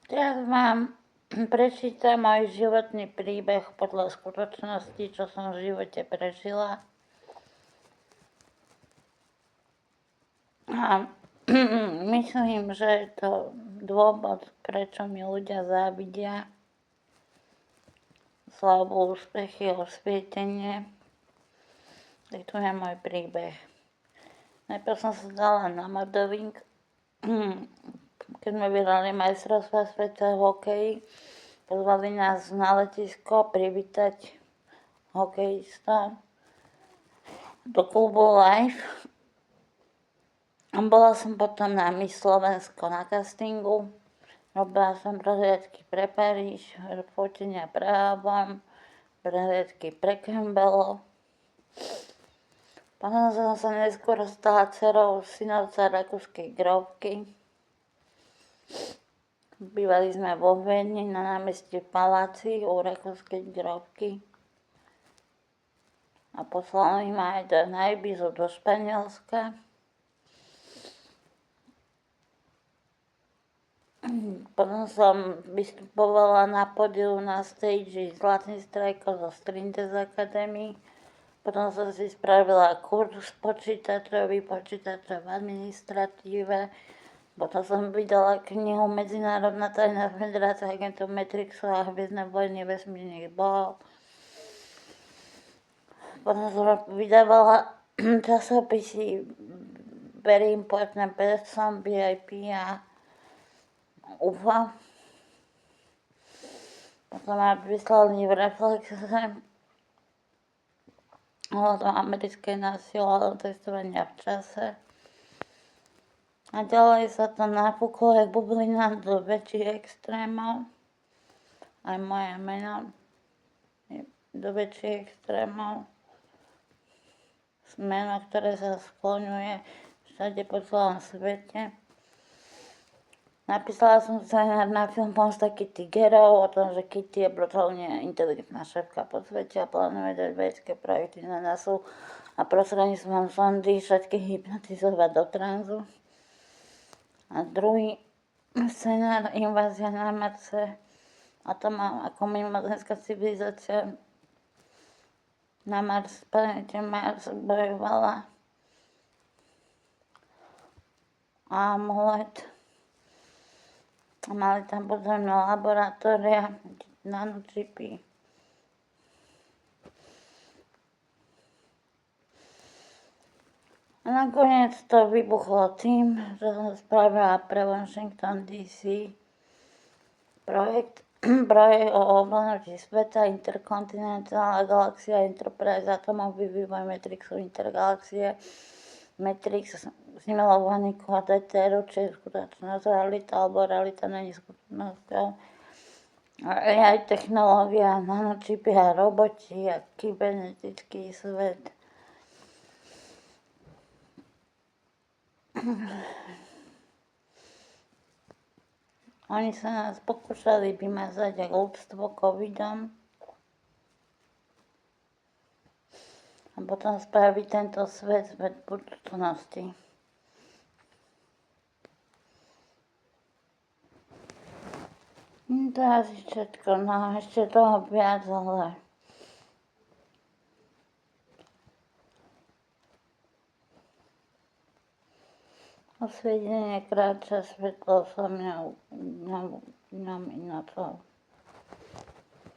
Teraz vám prečítam môj životný príbeh podľa skutočnosti, čo som v živote prežila. A myslím, že je to dôvod, prečo mi ľudia závidia. Slavu, úspechy, osvietenie. Tak tu je môj príbeh. Najprv som sa dala na modeling, keď sme vyhrali majstrovstvá sveta v hokeji. Pozvali nás na letisko privítať hokejista do klubu Life. A bola som potom na Miss Slovensko na castingu. Robila som prehliadky pre Paríž, fotenia pre album, prehliadky pre Campbell. Potom som sa neskôr stala dcerou synovca rakúskej grófky. Bývali sme vo Viedni na námestí v paláci u rakúskej grófky. A poslali ma aj do Ibizu do Španielska. Potom som vystupovala na pódiu na stage Zlatý strajko zo Strinders Academy. Potom som si spravila kurz počítačový v administratíve. Potom som vydala knihu Medzinárodná tajná federácia agentov Matrixu a hviezdne vojny vesmírnych bohov. Potom som vydávala časopisy Very Important Person, VIP a UFO. Potom ma vyslali v Reflexe ohľadom americkej násilu testovania v čase. A ďalej sa to nafúklo jak bublina do väčších extrémov. Aj moje meno je do väčších extrémov. Meno, ktoré sa skloňuje všade po celom svete. Napísala som scenár na film Pomsta Kitty Gerov o tom, že Kitty je brutálne inteligentná šéfka po svete a plánuje dať vedecké projekty na NASA a prostredníctvom sondy všetky hypnotizovať do tranzu. A druhý scenár Invázia na Marse a to mám ako mimozemská civilizácia na planete Mars bojovala a amulet. Mali tam podzemné laboratória, nanočipy. A nakoniec to vybuchlo tým, že som spravila pre Washington DC projekt o ovládnutí sveta, interkontinentálna galaxia, Enterprise, atomový vývoj Matrixu, intergalaxie, Matrix, simulovaný kód etéru, či je skutočnosť realita, alebo realita není skutočnosťou. AI technológia, nanočipy a roboti a kybernetický svet. Oni sa nás pokúšali vymazať ako ľudstvo covidom a potom spraviť tento svet budúcnosti. To je asi všetko, no ešte toho viac, ale osvietenie kráča svetlo so mňou, dňom i nocou.